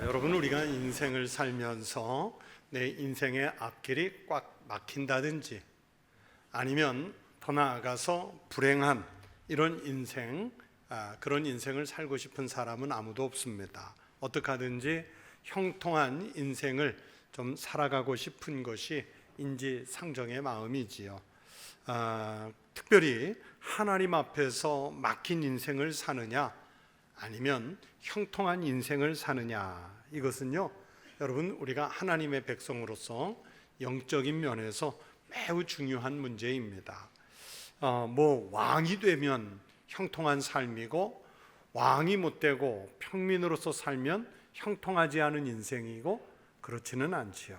여러분, 우리가 인생을 살면서 내 인생의 앞길이 꽉 막힌다든지 아니면 더 나아가서 불행한 이런 인생, 그런 인생을 살고 싶은 사람은 아무도 없습니다. 어떻게 하든지 형통한 인생을 좀 살아가고 싶은 것이 인지상정의 마음이지요. 특별히 하나님 앞에서 막힌 인생을 사느냐 아니면 형통한 인생을 사느냐, 이것은요 여러분, 우리가 하나님의 백성으로서 영적인 면에서 매우 중요한 문제입니다. 왕이 되면 형통한 삶이고, 왕이 못 되고 평민으로서 살면 형통하지 않은 인생이고, 그렇지는 않지요.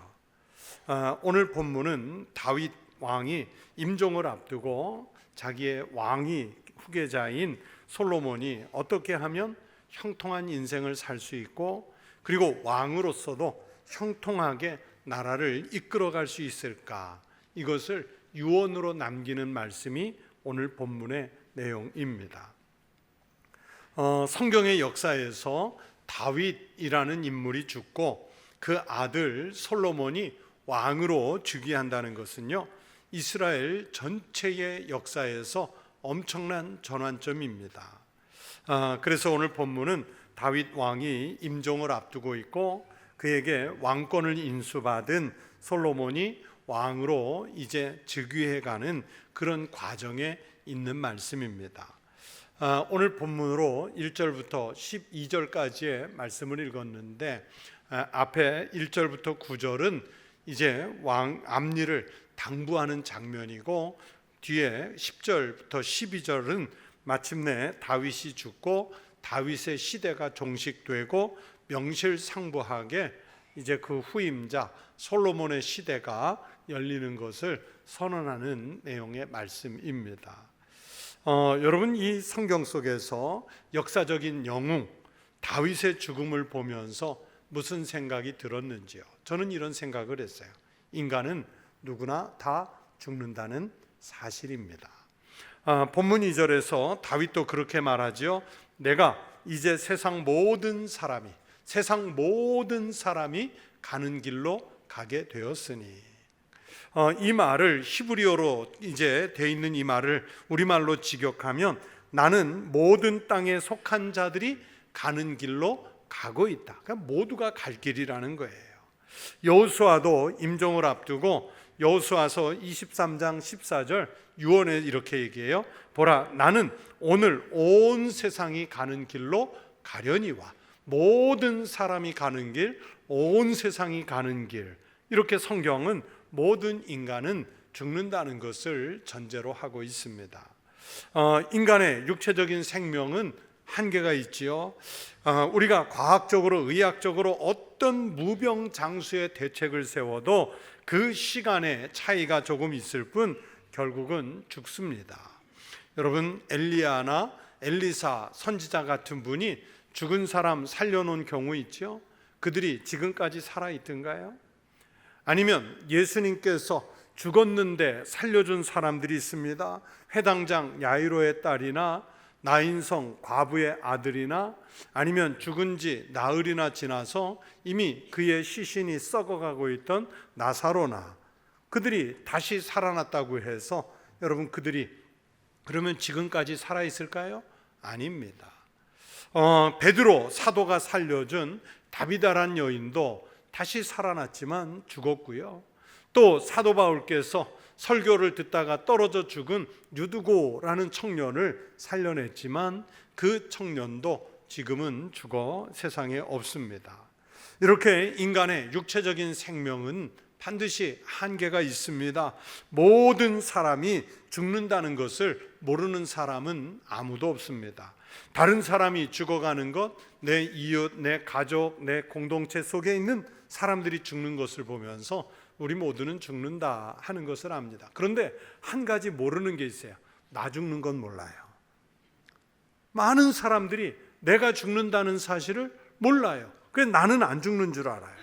오늘 본문은 다윗 왕이 임종을 앞두고 자기의 왕위 후계자인 솔로몬이 어떻게 하면 형통한 인생을 살 수 있고, 그리고 왕으로서도 형통하게 나라를 이끌어갈 수 있을까, 이것을 유언으로 남기는 말씀이 오늘 본문의 내용입니다. 성경의 역사에서 다윗이라는 인물이 죽고 그 아들 솔로몬이 왕으로 즉위한다는 것은요, 이스라엘 전체의 역사에서 엄청난 전환점입니다. 그래서 오늘 본문은 다윗 왕이 임종을 앞두고 있고, 그에게 왕권을 인수받은 솔로몬이 왕으로 이제 즉위해가는 그런 과정에 있는 말씀입니다. 오늘 본문으로 1절부터 12절까지의 말씀을 읽었는데, 앞에 1절부터 9절은 이제 왕 앞니를 당부하는 장면이고, 뒤에 10절부터 12절은 마침내 다윗이 죽고 다윗의 시대가 종식되고 명실상부하게 이제 그 후임자 솔로몬의 시대가 열리는 것을 선언하는 내용의 말씀입니다. 여러분, 이 성경 속에서 역사적인 영웅 다윗의 죽음을 보면서 무슨 생각이 들었는지요? 저는 이런 생각을 했어요. 인간은 누구나 다 죽는다는 사실입니다. 본문 2절에서 다윗도 그렇게 말하죠. 내가 이제 세상 모든 사람이 가는 길로 가게 되었으니, 이 말을 히브리어로 이제 돼 있는 이 말을 우리말로 직역하면 나는 모든 땅에 속한 자들이 가는 길로 가고 있다. 그러니까 모두가 갈 길이라는 거예요. 여호수아도 임종을 앞두고 여호수아서 23장 14절 유언에 이렇게 얘기해요. 보라, 나는 오늘 온 세상이 가는 길로 가려니와, 모든 사람이 가는 길, 온 세상이 가는 길, 이렇게 성경은 모든 인간은 죽는다는 것을 전제로 하고 있습니다. 인간의 육체적인 생명은 한계가 있지요. 우리가 과학적으로 의학적으로 어떤 무병장수의 대책을 세워도 그 시간의 차이가 조금 있을 뿐 결국은 죽습니다. 여러분, 엘리야나 엘리사 선지자 같은 분이 죽은 사람 살려놓은 경우 있죠. 그들이 지금까지 살아있던가요? 아니면 예수님께서 죽었는데 살려준 사람들이 있습니다. 회당장 야이로의 딸이나 나인성 과부의 아들이나 아니면 죽은 지 나흘이나 지나서 이미 그의 시신이 썩어가고 있던 나사로나, 그들이 다시 살아났다고 해서 여러분, 그들이 그러면 지금까지 살아있을까요? 아닙니다. 베드로 사도가 살려준 다비다란 여인도 다시 살아났지만 죽었고요. 또 사도 바울께서 설교를 듣다가 떨어져 죽은 유두고라는 청년을 살려냈지만 그 청년도 지금은 죽어 세상에 없습니다. 이렇게 인간의 육체적인 생명은 반드시 한계가 있습니다. 모든 사람이 죽는다는 것을 모르는 사람은 아무도 없습니다. 다른 사람이 죽어가는 것, 내 이웃, 내 가족, 내 공동체 속에 있는 사람들이 죽는 것을 보면서 우리 모두는 죽는다 하는 것을 압니다. 그런데 한 가지 모르는 게 있어요. 나 죽는 건 몰라요. 많은 사람들이 내가 죽는다는 사실을 몰라요. 그래서 나는 안 죽는 줄 알아요.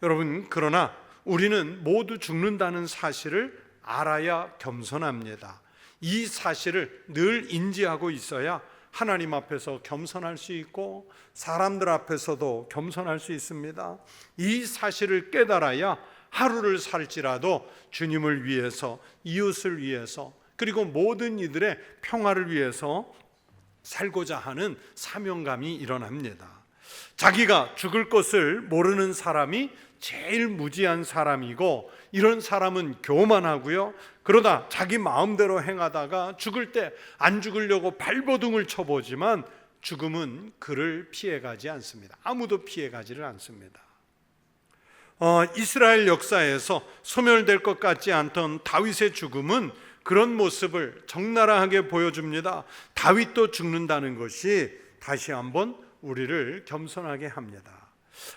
여러분, 그러나 우리는 모두 죽는다는 사실을 알아야 겸손합니다. 이 사실을 늘 인지하고 있어야 하나님 앞에서 겸손할 수 있고 사람들 앞에서도 겸손할 수 있습니다. 이 사실을 깨달아야 하루를 살지라도 주님을 위해서, 이웃을 위해서, 그리고 모든 이들의 평화를 위해서 살고자 하는 사명감이 일어납니다. 자기가 죽을 것을 모르는 사람이 제일 무지한 사람이고, 이런 사람은 교만하고요, 그러다 자기 마음대로 행하다가 죽을 때 안 죽으려고 발버둥을 쳐보지만 죽음은 그를 피해가지 않습니다. 아무도 피해가지를 않습니다. 이스라엘 역사에서 소멸될 것 같지 않던 다윗의 죽음은 그런 모습을 적나라하게 보여줍니다. 다윗도 죽는다는 것이 다시 한번 우리를 겸손하게 합니다.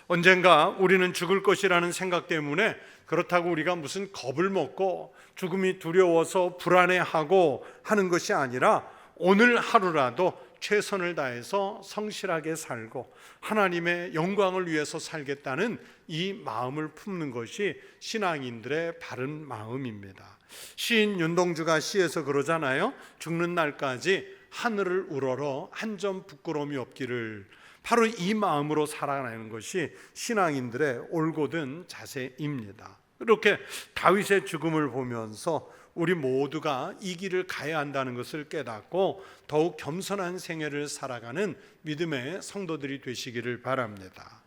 언젠가 우리는 죽을 것이라는 생각 때문에 그렇다고 우리가 무슨 겁을 먹고 죽음이 두려워서 불안해하고 하는 것이 아니라 오늘 하루라도 최선을 다해서 성실하게 살고 하나님의 영광을 위해서 살겠다는 이 마음을 품는 것이 신앙인들의 바른 마음입니다. 시인 윤동주가 시에서 그러잖아요. 죽는 날까지 하늘을 우러러 한 점 부끄러움이 없기를. 바로 이 마음으로 살아가는 것이 신앙인들의 올곧은 자세입니다. 이렇게 다윗의 죽음을 보면서 우리 모두가 이 길을 가야 한다는 것을 깨닫고 더욱 겸손한 생애를 살아가는 믿음의 성도들이 되시기를 바랍니다.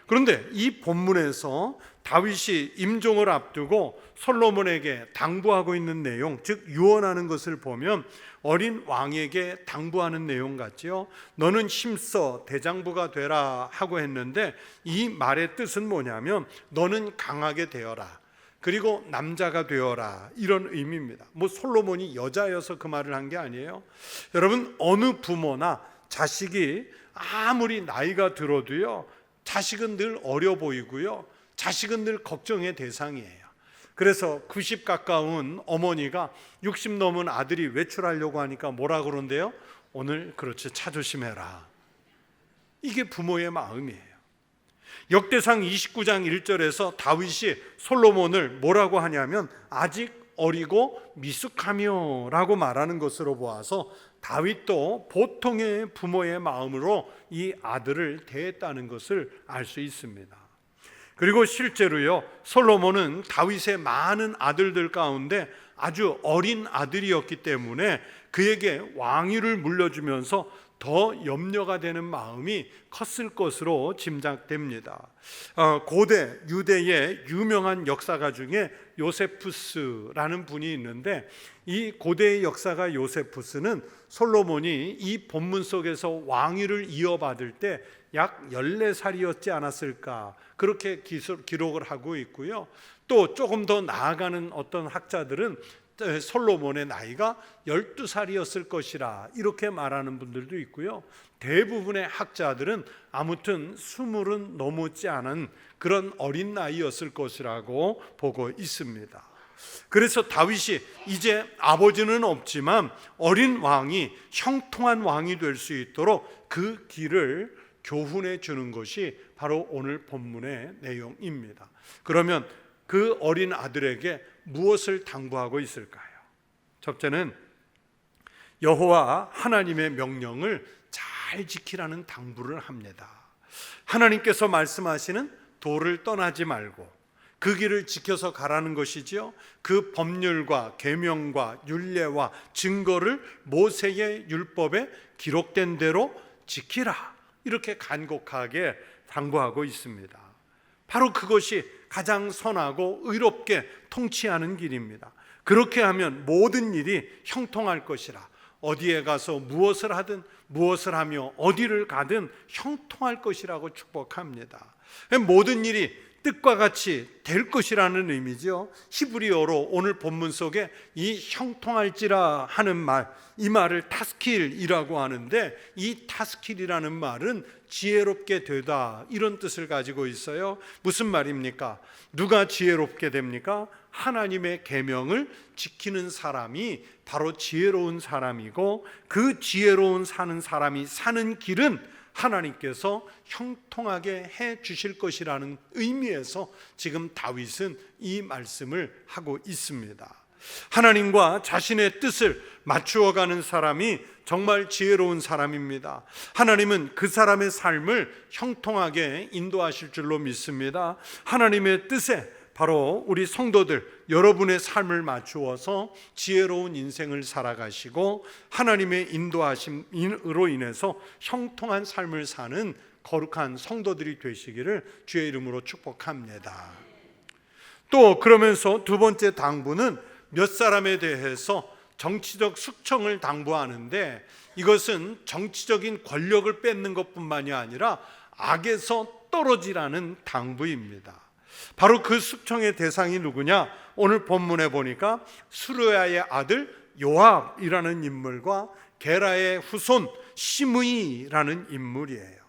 그런데 이 본문에서 다윗이 임종을 앞두고 솔로몬에게 당부하고 있는 내용, 즉 유언하는 것을 보면 어린 왕에게 당부하는 내용 같지요. 너는 힘써 대장부가 되라 하고 했는데 이 말의 뜻은 뭐냐면 너는 강하게 되어라, 그리고 남자가 되어라, 이런 의미입니다. 뭐 솔로몬이 여자여서 그 말을 한 게 아니에요. 여러분, 어느 부모나 자식이 아무리 나이가 들어도요, 자식은 늘 어려 보이고요, 자식은 늘 걱정의 대상이에요. 그래서 90 가까운 어머니가 60 넘은 아들이 외출하려고 하니까 뭐라 그런대요? 오늘 그렇지, 차 조심해라. 이게 부모의 마음이에요. 역대상 29장 1절에서 다윗이 솔로몬을 뭐라고 하냐면 아직 어리고 미숙하며 라고 말하는 것으로 보아서 다윗도 보통의 부모의 마음으로 이 아들을 대했다는 것을 알 수 있습니다. 그리고 실제로요, 솔로몬은 다윗의 많은 아들들 가운데 아주 어린 아들이었기 때문에 그에게 왕위를 물려주면서 더 염려가 되는 마음이 컸을 것으로 짐작됩니다. 고대 유대의 유명한 역사가 중에 요세푸스라는 분이 있는데, 이 고대의 역사가 요세푸스는 솔로몬이 이 본문 속에서 왕위를 이어받을 때 약 14살이었지 않았을까, 그렇게 기록을 하고 있고요. 또 조금 더 나아가는 어떤 학자들은 솔로몬의 나이가 12살이었을 것이라 이렇게 말하는 분들도 있고요. 대부분의 학자들은 아무튼 20은 넘지 않은 그런 어린 나이였을 것이라고 보고 있습니다. 그래서 다윗이 이제 아버지는 없지만 어린 왕이 형통한 왕이 될 수 있도록 그 길을 교훈해 주는 것이 바로 오늘 본문의 내용입니다. 그러면 그 어린 아들에게 무엇을 당부하고 있을까요? 첫째는 여호와 하나님의 명령을 잘 지키라는 당부를 합니다. 하나님께서 말씀하시는 도를 떠나지 말고 그 길을 지켜서 가라는 것이지요. 그 법률과 계명과 율례와 증거를 모세의 율법에 기록된 대로 지키라, 이렇게 간곡하게 당부하고 있습니다. 바로 그것이 가장 선하고 의롭게 통치하는 길입니다. 그렇게 하면 모든 일이 형통할 것이라. 어디에 가서 무엇을 하든 무엇을 하며 어디를 가든 형통할 것이라고 축복합니다. 모든 일이 뜻과 같이 될 것이라는 의미죠. 히브리어로 오늘 본문 속에 이 형통할지라 하는 말, 이 말을 타스킬이라고 하는데, 이 타스킬이라는 말은 지혜롭게 되다, 이런 뜻을 가지고 있어요. 무슨 말입니까? 누가 지혜롭게 됩니까? 하나님의 계명을 지키는 사람이 바로 지혜로운 사람이고, 그 지혜로운 사는 사람이 사는 길은 하나님께서 형통하게 해 주실 것이라는 의미에서 지금 다윗은 이 말씀을 하고 있습니다. 하나님과 자신의 뜻을 맞추어가는 사람이 정말 지혜로운 사람입니다. 하나님은 그 사람의 삶을 형통하게 인도하실 줄로 믿습니다. 하나님의 뜻에 바로 우리 성도들 여러분의 삶을 맞추어서 지혜로운 인생을 살아가시고 하나님의 인도하심으로 인해서 형통한 삶을 사는 거룩한 성도들이 되시기를 주의 이름으로 축복합니다. 또 그러면서 두 번째 당부는 몇 사람에 대해서 정치적 숙청을 당부하는데, 이것은 정치적인 권력을 뺏는 것뿐만이 아니라 악에서 떨어지라는 당부입니다. 바로 그 숙청의 대상이 누구냐? 오늘 본문에 보니까 수르야의 아들 요압이라는 인물과 게라의 후손 시므이라는 인물이에요.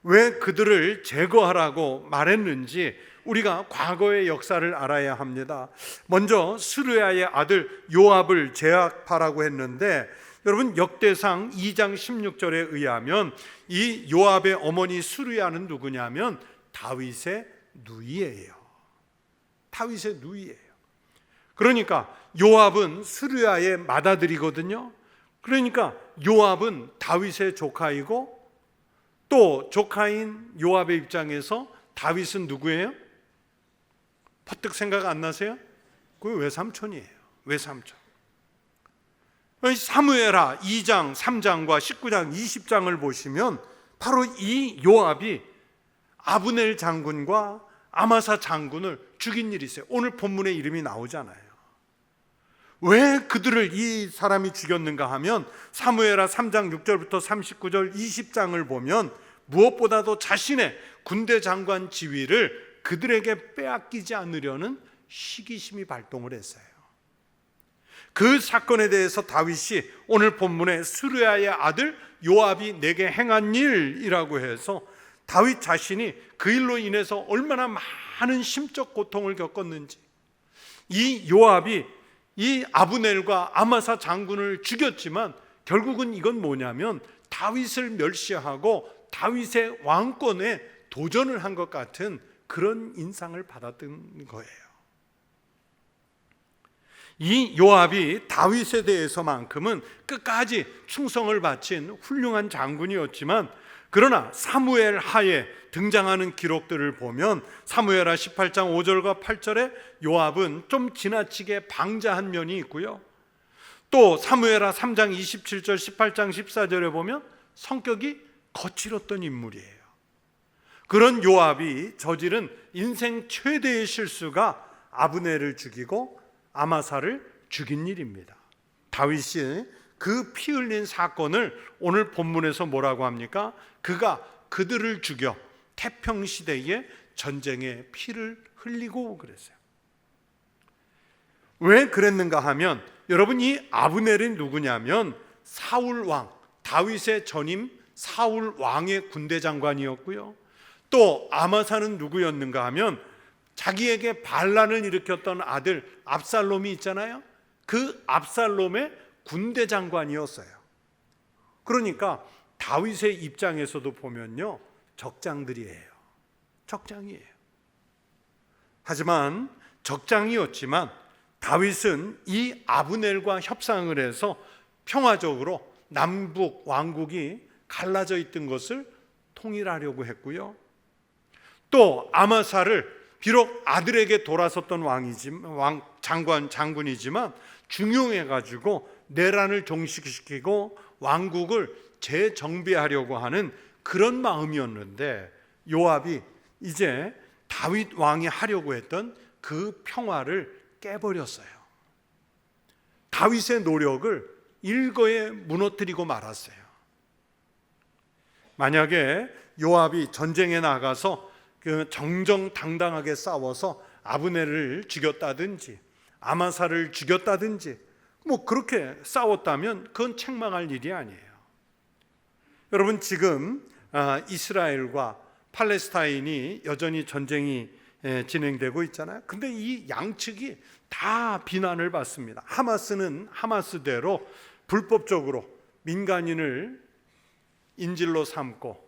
왜 그들을 제거하라고 말했는지 우리가 과거의 역사를 알아야 합니다. 먼저 수르야의 아들 요압을 제압하라고 했는데, 여러분 역대상 2장 16절에 의하면 이 요압의 어머니 수르야는 누구냐면 다윗의 누이예요. 다윗의 누이예요. 그러니까 요압은 수르야의 맏아들이거든요. 그러니까 요압은 다윗의 조카이고, 또 조카인 요압의 입장에서 다윗은 누구예요? 퍼뜩 생각 안 나세요? 그 외삼촌이에요. 외삼촌. 사무엘하 2장, 3장과 19장, 20장을 보시면 바로 이 요압이 아브넬 장군과 아마사 장군을 죽인 일이 있어요. 오늘 본문에 이름이 나오잖아요. 왜 그들을 이 사람이 죽였는가 하면 사무엘하 3장 6절부터 39절 20장을 보면 무엇보다도 자신의 군대 장관 지위를 그들에게 빼앗기지 않으려는 시기심이 발동을 했어요. 그 사건에 대해서 다윗이 오늘 본문에 수르야의 아들 요압이 내게 행한 일이라고 해서 다윗 자신이 그 일로 인해서 얼마나 많은 심적 고통을 겪었는지, 이 요압이 이 아브넬과 아마사 장군을 죽였지만 결국은 이건 뭐냐면 다윗을 멸시하고 다윗의 왕권에 도전을 한 것 같은 그런 인상을 받았던 거예요. 이 요압이 다윗에 대해서만큼은 끝까지 충성을 바친 훌륭한 장군이었지만, 그러나 사무엘 하에 등장하는 기록들을 보면 사무엘하 18장 5절과 8절에 요압은 좀 지나치게 방자한 면이 있고요, 또 사무엘하 3장 27절 18장 14절에 보면 성격이 거칠었던 인물이에요. 그런 요압이 저지른 인생 최대의 실수가 아브넬을 죽이고 아마사를 죽인 일입니다. 다윗이 그 피 흘린 사건을 오늘 본문에서 뭐라고 합니까? 그가 그들을 죽여 태평시대의 전쟁의 피를 흘리고 그랬어요. 왜 그랬는가 하면, 여러분 이 아브넬이 누구냐면 사울 왕, 다윗의 전임 사울 왕의 군대 장관이었고요, 또 아마사는 누구였는가 하면 자기에게 반란을 일으켰던 아들 압살롬이 있잖아요. 그 압살롬의 군대 장관이었어요. 그러니까 다윗의 입장에서도 보면요, 적장들이에요. 적장이에요. 하지만 적장이었지만 다윗은 이 아브넬과 협상을 해서 평화적으로 남북 왕국이 갈라져 있던 것을 통일하려고 했고요, 또 아마사를 비록 아들에게 돌아섰던 장군이지만 중용해가지고 내란을 종식시키고 왕국을 재정비하려고 하는 그런 마음이었는데, 요압이 이제 다윗 왕이 하려고 했던 그 평화를 깨버렸어요. 다윗의 노력을 일거에 무너뜨리고 말았어요. 만약에 요압이 전쟁에 나가서 그 정정당당하게 싸워서 아브넬을 죽였다든지 아마사를 죽였다든지 뭐 그렇게 싸웠다면 그건 책망할 일이 아니에요. 여러분 지금 이스라엘과 팔레스타인이 여전히 전쟁이 진행되고 있잖아요. 근데 이 양측이 다 비난을 받습니다. 하마스는 하마스대로 불법적으로 민간인을 인질로 삼고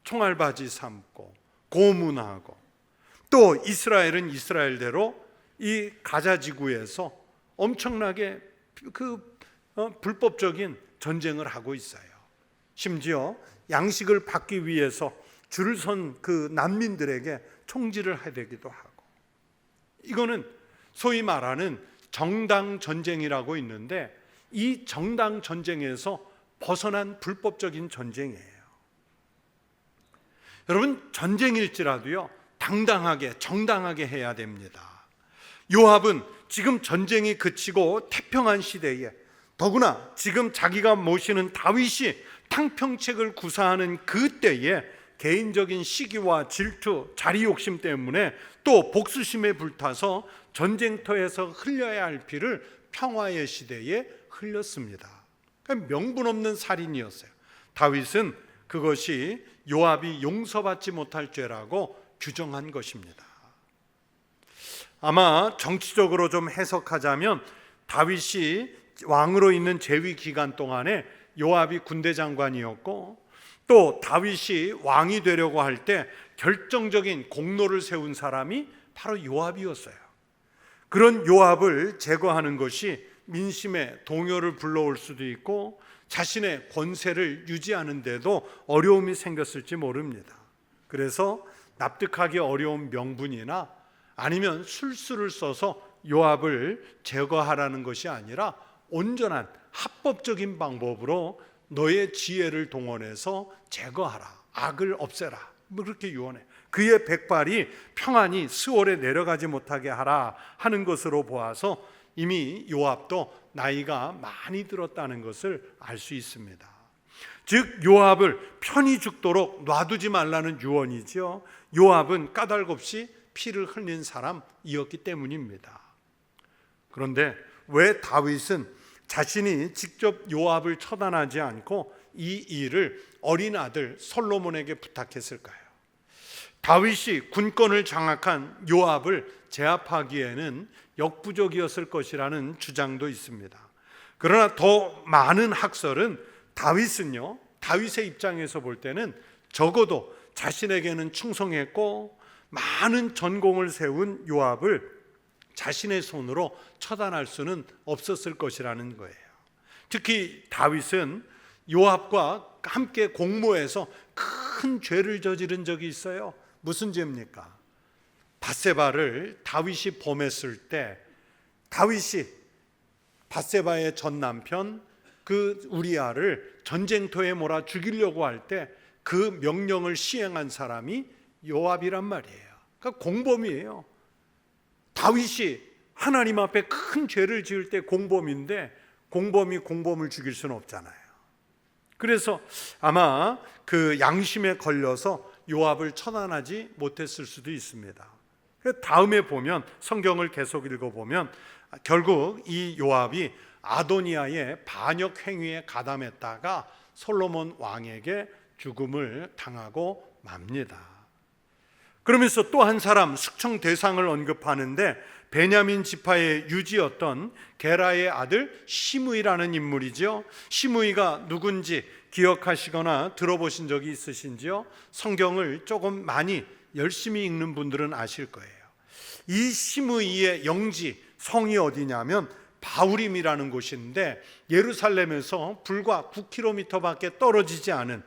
총알바지 삼고 고문하고, 또 이스라엘은 이스라엘대로 이 가자 지구에서 엄청나게 불법적인 전쟁을 하고 있어요. 심지어 양식을 받기 위해서 줄을 선 그 난민들에게 총질을 해대기도 하고, 이거는 소위 말하는 정당 전쟁이라고 있는데, 이 정당 전쟁에서 벗어난 불법적인 전쟁이에요. 여러분, 전쟁일지라도요, 당당하게 정당하게 해야 됩니다. 요압은 지금 전쟁이 그치고 태평한 시대에, 더구나 지금 자기가 모시는 다윗이 탕평책을 구사하는 그때에 개인적인 시기와 질투, 자리 욕심 때문에 또 복수심에 불타서 전쟁터에서 흘려야 할 피를 평화의 시대에 흘렸습니다. 그러니까 명분 없는 살인이었어요. 다윗은 그것이 요압이 용서받지 못할 죄라고 규정한 것입니다. 아마 정치적으로 좀 해석하자면, 다윗이 왕으로 있는 재위 기간 동안에 요압이 군대 장관이었고, 또 다윗이 왕이 되려고 할 때 결정적인 공로를 세운 사람이 바로 요압이었어요. 그런 요압을 제거하는 것이 민심의 동요를 불러올 수도 있고, 자신의 권세를 유지하는 데도 어려움이 생겼을지 모릅니다. 그래서 납득하기 어려운 명분이나 아니면 술수를 써서 요압을 제거하라는 것이 아니라 온전한 합법적인 방법으로 너의 지혜를 동원해서 제거하라, 악을 없애라, 그렇게 유언해. 그의 백발이 평안히 스월에 내려가지 못하게 하라 하는 것으로 보아서 이미 요압도 나이가 많이 들었다는 것을 알 수 있습니다. 즉 요압을 편히 죽도록 놔두지 말라는 유언이죠. 요압은 까닭없이 피를 흘린 사람이었기 때문입니다. 그런데 왜 다윗은 자신이 직접 요압을 처단하지 않고 이 일을 어린 아들 솔로몬에게 부탁했을까요? 다윗이 군권을 장악한 요압을 제압하기에는 역부족이었을 것이라는 주장도 있습니다. 그러나 더 많은 학설은 다윗의 입장에서 볼 때는 적어도 자신에게는 충성했고 많은 전공을 세운 요압을 자신의 손으로 처단할 수는 없었을 것이라는 거예요. 특히 다윗은 요압과 함께 공모해서 큰 죄를 저지른 적이 있어요. 무슨 죄입니까? 밧세바를 다윗이 범했을 때, 다윗이 밧세바의 전 남편 그 우리아를 전쟁터에 몰아 죽이려고 할 때 그 명령을 시행한 사람이 요압이란 말이에요. 그러니까 공범이에요. 다윗이 하나님 앞에 큰 죄를 지을 때 공범인데, 공범이 공범을 죽일 수는 없잖아요. 그래서 아마 그 양심에 걸려서 요압을 처단하지 못했을 수도 있습니다. 다음에 보면, 성경을 계속 읽어보면 결국 이 요압이 아도니아의 반역 행위에 가담했다가 솔로몬 왕에게 죽음을 당하고 맙니다. 그러면서 또 한 사람, 숙청 대상을 언급하는데 베냐민 지파의 유지였던 게라의 아들 시므이라는 인물이죠. 시므이가 누군지 기억하시거나 들어보신 적이 있으신지요? 성경을 조금 많이 열심히 읽는 분들은 아실 거예요. 이 시므이의 영지, 성이 어디냐면 바우림이라는 곳인데, 예루살렘에서 불과 9km밖에 떨어지지 않은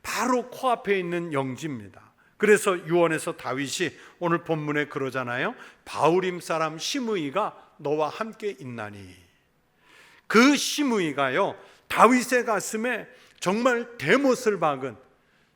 바로 코앞에 있는 영지입니다. 그래서 유언에서 다윗이 오늘 본문에 그러잖아요. 바우림 사람 시므이가 너와 함께 있나니. 그 시므이가요, 다윗의 가슴에 정말 대못을 박은,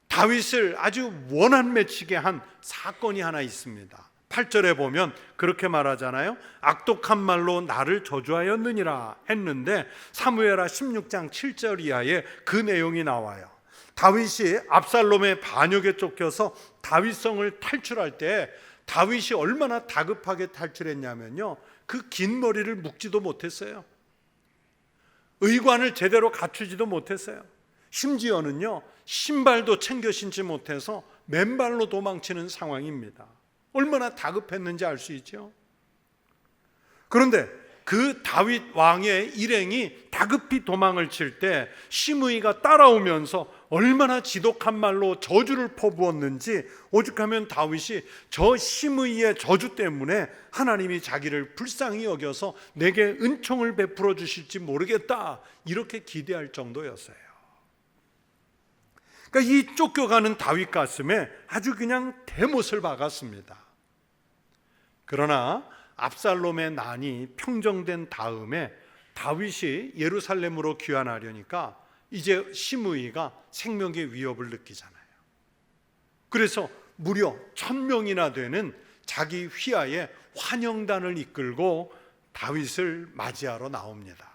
다윗을 아주 원한 맺히게 한 사건이 하나 있습니다. 8절에 보면 그렇게 말하잖아요. 악독한 말로 나를 저주하였느니라 했는데 사무엘하 16장 7절 이하에 그 내용이 나와요. 다윗이 압살롬의 반역에 쫓겨서 다윗성을 탈출할 때 다윗이 얼마나 다급하게 탈출했냐면요, 그 긴 머리를 묶지도 못했어요. 의관을 제대로 갖추지도 못했어요. 심지어는요, 신발도 챙겨 신지 못해서 맨발로 도망치는 상황입니다. 얼마나 다급했는지 알 수 있죠. 그런데 그 다윗 왕의 일행이 다급히 도망을 칠 때 시므이가 따라오면서 얼마나 지독한 말로 저주를 퍼부었는지 오죽하면 다윗이 저 심의의 저주 때문에 하나님이 자기를 불쌍히 여겨서 내게 은총을 베풀어 주실지 모르겠다 이렇게 기대할 정도였어요. 그러니까 이 쫓겨가는 다윗 가슴에 아주 그냥 대못을 박았습니다. 그러나 압살롬의 난이 평정된 다음에 다윗이 예루살렘으로 귀환하려니까 이제 시므이가 생명의 위협을 느끼잖아요. 그래서 무려 1000명이나 되는 자기 휘하의 환영단을 이끌고 다윗을 맞이하러 나옵니다.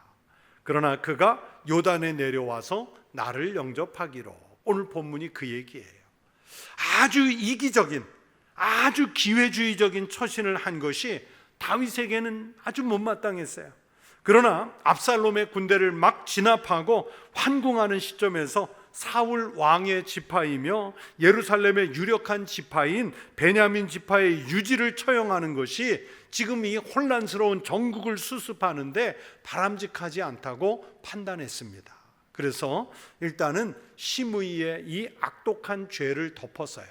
그러나 그가 요단에 내려와서 나를 영접하기로, 오늘 본문이 그 얘기예요. 아주 이기적인, 아주 기회주의적인 처신을 한 것이 다윗에게는 아주 못마땅했어요. 그러나 압살롬의 군대를 막 진압하고 환궁하는 시점에서 사울 왕의 지파이며 예루살렘의 유력한 지파인 베냐민 지파의 유지를 처형하는 것이 지금 이 혼란스러운 정국을 수습하는데 바람직하지 않다고 판단했습니다. 그래서 일단은 시므이의 이 악독한 죄를 덮었어요.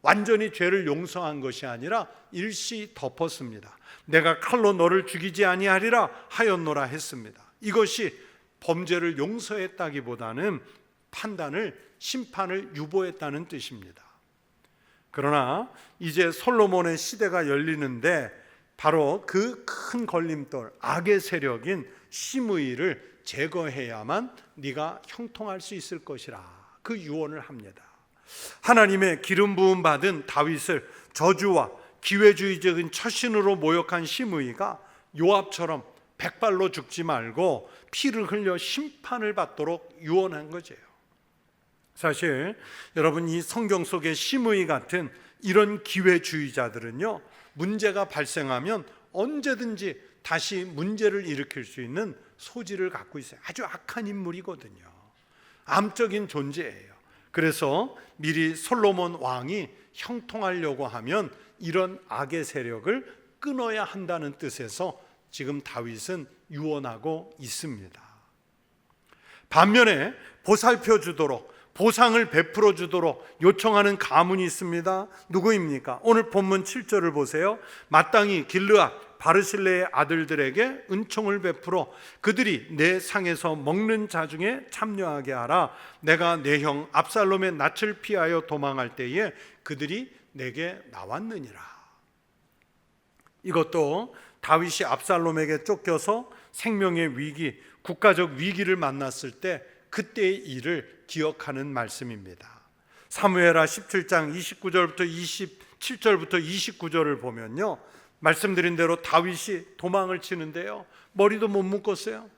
완전히 죄를 용서한 것이 아니라 일시 덮었습니다. 내가 칼로 너를 죽이지 아니하리라 하였노라 했습니다. 이것이 범죄를 용서했다기보다는 심판을 유보했다는 뜻입니다. 그러나 이제 솔로몬의 시대가 열리는데 바로 그 큰 걸림돌, 악의 세력인 시므이를 제거해야만 네가 형통할 수 있을 것이라, 그 유언을 합니다. 하나님의 기름 부음 받은 다윗을 저주와 기회주의적인 처신으로 모욕한 시므이가 요압처럼 백발로 죽지 말고 피를 흘려 심판을 받도록 유언한 거죠. 사실 여러분, 이 성경 속의 시므이 같은 이런 기회주의자들은요, 문제가 발생하면 언제든지 다시 문제를 일으킬 수 있는 소질을 갖고 있어요. 아주 악한 인물이거든요. 암적인 존재예요. 그래서 미리 솔로몬 왕이 형통하려고 하면 이런 악의 세력을 끊어야 한다는 뜻에서 지금 다윗은 유언하고 있습니다. 반면에 보살펴 주도록, 보상을 베풀어 주도록 요청하는 가문이 있습니다. 누구입니까? 오늘 본문 7절을 보세요. 마땅히 길르앗 바르실레의 아들들에게 은총을 베풀어 그들이 내 상에서 먹는 자 중에 참여하게 하라. 내가 내 형 압살롬의 낯을 피하여 도망할 때에 그들이 내게 나왔느니라. 이것도 다윗이 압살롬에게 쫓겨서 생명의 위기, 국가적 위기를 만났을 때 그때의 일을 기억하는 말씀입니다. 사무엘하 17장 29절부터 27절부터 29절을 보면요, 말씀드린 대로 다윗이 도망을 치는데요, 머리도 못 묶었어요.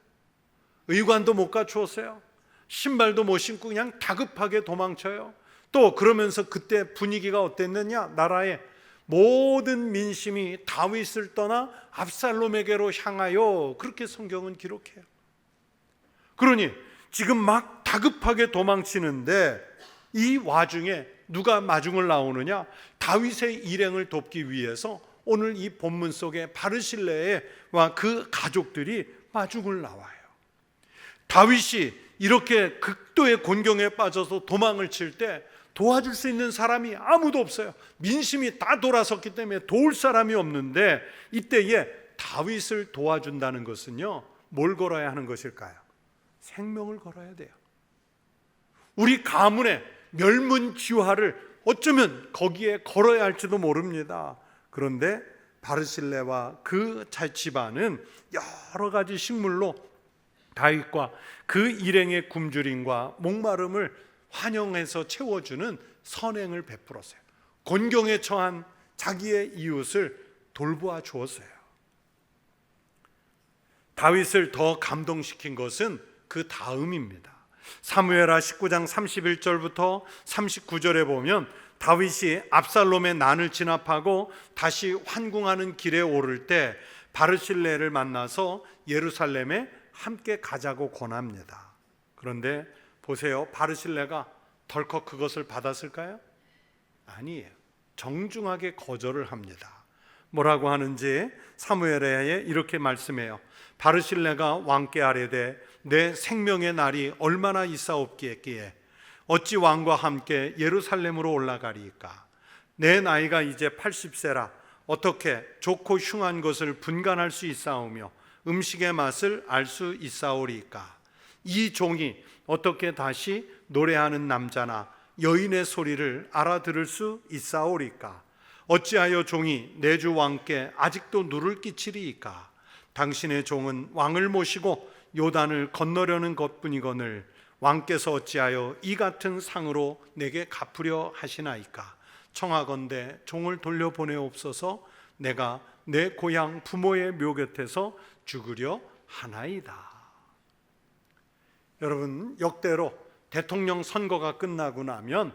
의관도 못 갖추었어요. 신발도 못 신고 그냥 다급하게 도망쳐요. 또 그러면서 그때 분위기가 어땠느냐? 나라의 모든 민심이 다윗을 떠나 압살롬에게로 향하여, 그렇게 성경은 기록해요. 그러니 지금 막 다급하게 도망치는데 이 와중에 누가 마중을 나오느냐? 다윗의 일행을 돕기 위해서 오늘 이 본문 속에 바르실레와 그 가족들이 마중을 나와요. 다윗이 이렇게 극도의 곤경에 빠져서 도망을 칠 때 도와줄 수 있는 사람이 아무도 없어요. 민심이 다 돌아섰기 때문에 도울 사람이 없는데, 이때에 다윗을 도와준다는 것은요, 뭘 걸어야 하는 것일까요? 생명을 걸어야 돼요. 우리 가문의 멸문지화를 어쩌면 거기에 걸어야 할지도 모릅니다. 그런데 바르실레와 그 집안은 여러 가지 식물로 다윗과 그 일행의 굶주림과 목마름을 환영해서 채워주는 선행을 베풀었어요. 곤경에 처한 자기의 이웃을 돌보아 주었어요. 다윗을 더 감동시킨 것은 그 다음입니다. 사무엘하 19장 31절부터 39절에 보면 다윗이 압살롬의 난을 진압하고 다시 환궁하는 길에 오를 때 바르실레를 만나서 예루살렘에 함께 가자고 권합니다. 그런데 보세요, 바르실레가 덜컥 그것을 받았을까요? 아니에요. 정중하게 거절을 합니다. 뭐라고 하는지 사무엘하에 이렇게 말씀해요. 바르실레가 왕께 아뢰되 내 생명의 날이 얼마나 있사옵기에 어찌 왕과 함께 예루살렘으로 올라가리이까? 내 나이가 이제 80세라 어떻게 좋고 흉한 것을 분간할 수 있사오며 음식의 맛을 알 수 있사오리이까? 이 종이 어떻게 다시 노래하는 남자나 여인의 소리를 알아들을 수 있사오리이까? 어찌하여 종이 내 주 왕께 아직도 누를 끼치리이까? 당신의 종은 왕을 모시고 요단을 건너려는 것뿐이거늘 왕께서 어찌하여 이 같은 상으로 내게 갚으려 하시나이까? 청하건대 종을 돌려보내옵소서. 내가 내 고향 부모의 묘 곁에서 죽으려 하나이다. 여러분, 역대로 대통령 선거가 끝나고 나면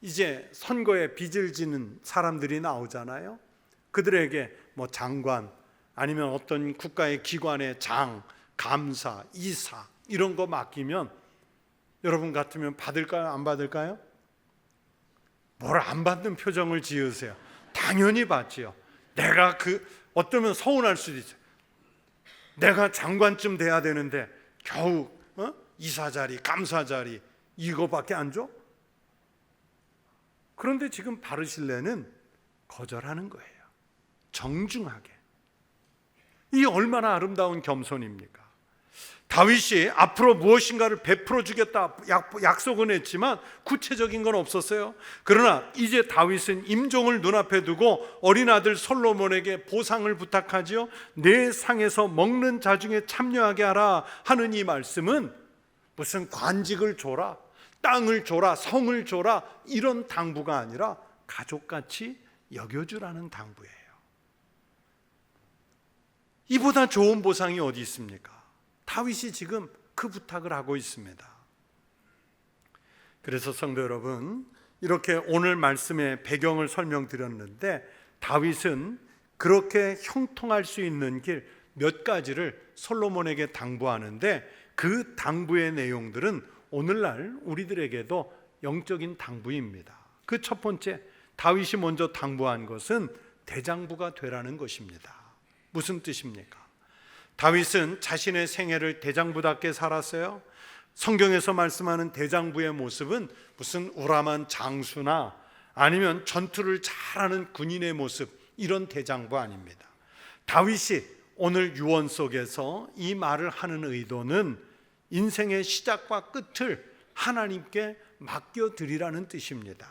이제 선거에 빚을 지는 사람들이 나오잖아요. 그들에게 뭐 장관 아니면 어떤 국가의 기관의 장, 감사, 이사 이런 거 맡기면 여러분 같으면 받을까요? 안 받을까요? 뭘 안 받는 표정을 지으세요. 당연히 받지요. 내가 어쩌면 서운할 수도 있어요. 내가 장관쯤 돼야 되는데 겨우 이사 자리, 감사 자리 이거밖에 안 줘? 그런데 지금 바르실레는 거절하는 거예요. 정중하게. 이 얼마나 아름다운 겸손입니까? 다윗이 앞으로 무엇인가를 베풀어 주겠다 약속은 했지만 구체적인 건 없었어요. 그러나 이제 다윗은 임종을 눈앞에 두고 어린 아들 솔로몬에게 보상을 부탁하지요. 내 상에서 먹는 자 중에 참여하게 하라 하는 이 말씀은 무슨 관직을 줘라, 땅을 줘라, 성을 줘라 이런 당부가 아니라 가족같이 여겨주라는 당부예요. 이보다 좋은 보상이 어디 있습니까? 다윗이 지금 그 부탁을 하고 있습니다. 그래서 성도 여러분, 이렇게 오늘 말씀의 배경을 설명드렸는데 다윗은 그렇게 형통할 수 있는 길 몇 가지를 솔로몬에게 당부하는데 그 당부의 내용들은 오늘날 우리들에게도 영적인 당부입니다. 그 첫 번째, 다윗이 먼저 당부한 것은 대장부가 되라는 것입니다. 무슨 뜻입니까? 다윗은 자신의 생애를 대장부답게 살았어요. 성경에서 말씀하는 대장부의 모습은 무슨 우람한 장수나 아니면 전투를 잘하는 군인의 모습, 이런 대장부 아닙니다. 다윗이 오늘 유언 속에서 이 말을 하는 의도는 인생의 시작과 끝을 하나님께 맡겨드리라는 뜻입니다.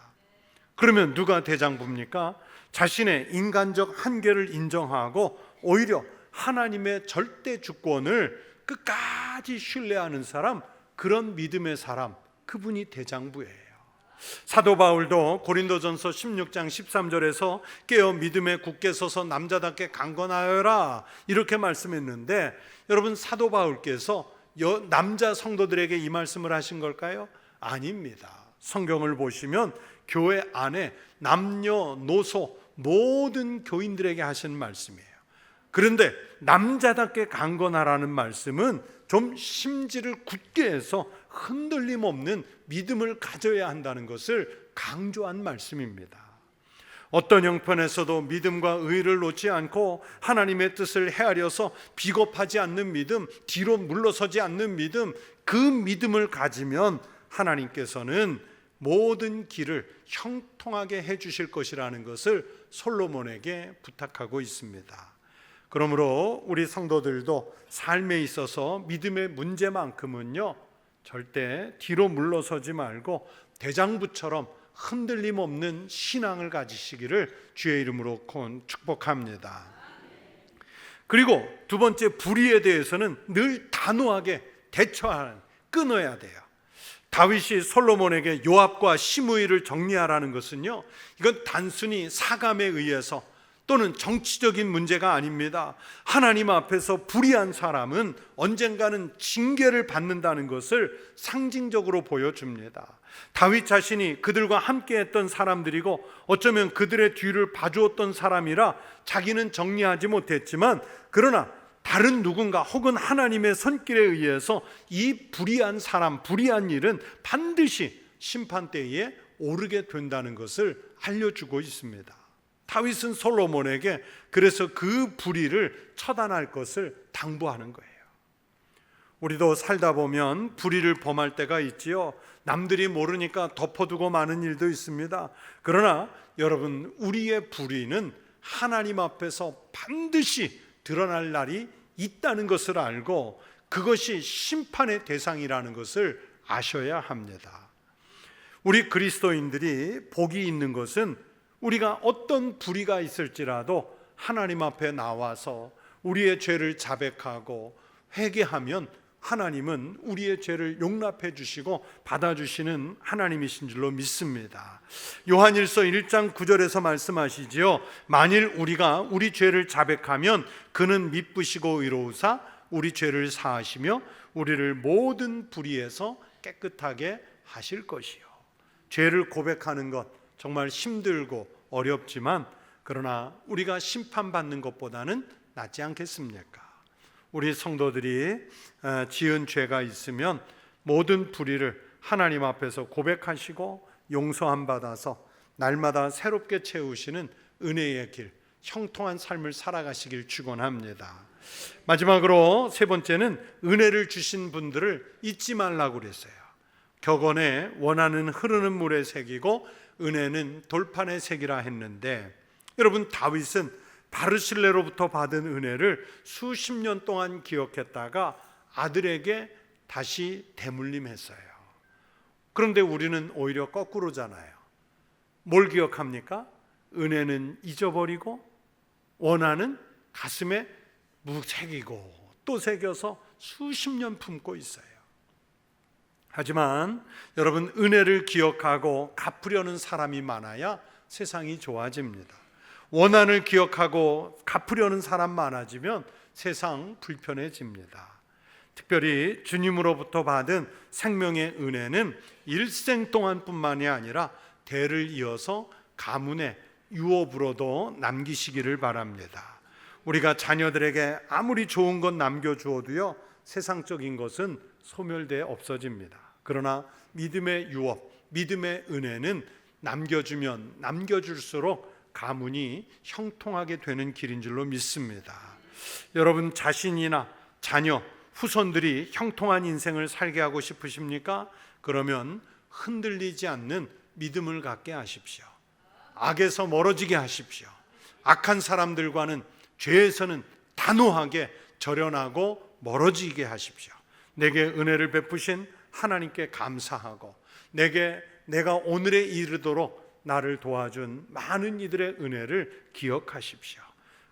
그러면 누가 대장부입니까? 자신의 인간적 한계를 인정하고 오히려 하나님의 절대 주권을 끝까지 신뢰하는 사람, 그런 믿음의 사람, 그분이 대장부예요. 사도 바울도 고린도전서 16장 13절에서 깨어 믿음에 굳게 서서 남자답게 강건하여라 이렇게 말씀했는데, 여러분 사도 바울께서 남자 성도들에게 이 말씀을 하신 걸까요? 아닙니다. 성경을 보시면 교회 안에 남녀노소 모든 교인들에게 하신 말씀이에요. 그런데 남자답게 강건하라는 말씀은 좀 심지를 굳게 해서 흔들림 없는 믿음을 가져야 한다는 것을 강조한 말씀입니다. 어떤 형편에서도 믿음과 의를 놓지 않고 하나님의 뜻을 헤아려서 비겁하지 않는 믿음, 뒤로 물러서지 않는 믿음, 그 믿음을 가지면 하나님께서는 모든 길을 형통하게 해주실 것이라는 것을 솔로몬에게 부탁하고 있습니다. 그러므로 우리 성도들도 삶에 있어서 믿음의 문제만큼은요, 절대 뒤로 물러서지 말고 대장부처럼 흔들림 없는 신앙을 가지시기를 주의 이름으로 축복합니다. 그리고 두 번째, 불의에 대해서는 늘 단호하게 대처하는, 끊어야 돼요. 다윗이 솔로몬에게 요압과 시므이를 정리하라는 것은요, 이건 단순히 사감에 의해서 또는 정치적인 문제가 아닙니다. 하나님 앞에서 불의한 사람은 언젠가는 징계를 받는다는 것을 상징적으로 보여줍니다. 다윗 자신이 그들과 함께했던 사람들이고 어쩌면 그들의 뒤를 봐주었던 사람이라 자기는 정리하지 못했지만, 그러나 다른 누군가 혹은 하나님의 손길에 의해서 이 불의한 사람, 불의한 일은 반드시 심판대에 오르게 된다는 것을 알려주고 있습니다. 다윗은 솔로몬에게 그래서 그 불의를 처단할 것을 당부하는 거예요. 우리도 살다 보면 불의를 범할 때가 있지요. 남들이 모르니까 덮어두고 마는 일도 있습니다. 그러나 여러분, 우리의 불의는 하나님 앞에서 반드시 드러날 날이 있다는 것을 알고 그것이 심판의 대상이라는 것을 아셔야 합니다. 우리 그리스도인들이 복이 있는 것은 우리가 어떤 불의가 있을지라도 하나님 앞에 나와서 우리의 죄를 자백하고 회개하면 하나님은 우리의 죄를 용납해 주시고 받아주시는 하나님이신 줄로 믿습니다. 요한일서 1장 9절에서 말씀하시지요. 만일 우리가 우리 죄를 자백하면 그는 미쁘시고 의로우사 우리 죄를 사하시며 우리를 모든 불의에서 깨끗하게 하실 것이요. 죄를 고백하는 것 정말 힘들고 어렵지만 그러나 우리가 심판받는 것보다는 낫지 않겠습니까? 우리 성도들이 지은 죄가 있으면 모든 불의를 하나님 앞에서 고백하시고 용서함 받아서 날마다 새롭게 채우시는 은혜의 길, 형통한 삶을 살아가시길 축원합니다. 마지막으로 세 번째는 은혜를 주신 분들을 잊지 말라고 그랬어요. 격언에 원하는 흐르는 물에 새기고 은혜는 돌판에 새기라 했는데, 여러분, 다윗은 바르실레로부터 받은 은혜를 수십 년 동안 기억했다가 아들에게 다시 대물림했어요. 그런데 우리는 오히려 거꾸로잖아요. 뭘 기억합니까? 은혜는 잊어버리고 원하는 가슴에 새기고 또 새겨서 수십 년 품고 있어요. 하지만 여러분, 은혜를 기억하고 갚으려는 사람이 많아야 세상이 좋아집니다. 원한을 기억하고 갚으려는 사람 많아지면 세상 불편해집니다. 특별히 주님으로부터 받은 생명의 은혜는 일생 동안뿐만이 아니라 대를 이어서 가문의 유업으로도 남기시기를 바랍니다. 우리가 자녀들에게 아무리 좋은 것 남겨주어도요, 세상적인 것은 소멸돼 없어집니다. 그러나 믿음의 유업, 믿음의 은혜는 남겨주면 남겨줄수록 가문이 형통하게 되는 길인 줄로 믿습니다. 여러분, 자신이나 자녀, 후손들이 형통한 인생을 살게 하고 싶으십니까? 그러면 흔들리지 않는 믿음을 갖게 하십시오. 악에서 멀어지게 하십시오. 악한 사람들과는, 죄에서는 단호하게 절연하고 멀어지게 하십시오. 내게 은혜를 베푸신 하나님께 감사하고 내가 오늘에 이르도록 나를 도와준 많은 이들의 은혜를 기억하십시오.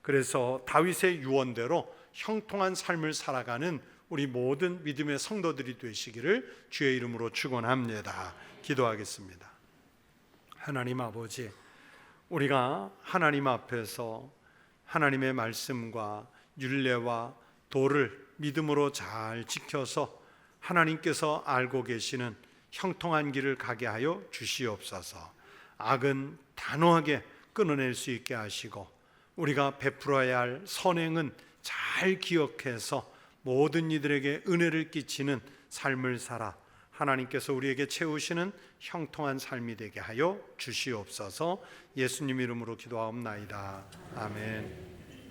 그래서 다윗의 유언대로 형통한 삶을 살아가는 우리 모든 믿음의 성도들이 되시기를 주의 이름으로 축원합니다. 기도하겠습니다. 하나님 아버지, 우리가 하나님 앞에서 하나님의 말씀과 율례와 도를 믿음으로 잘 지켜서 하나님께서 알고 계시는 형통한 길을 가게 하여 주시옵소서. 악은 단호하게 끊어낼 수 있게 하시고 우리가 베풀어야 할 선행은 잘 기억해서 모든 이들에게 은혜를 끼치는 삶을 살아 하나님께서 우리에게 채우시는 형통한 삶이 되게 하여 주시옵소서. 예수님 이름으로 기도하옵나이다. 아멘.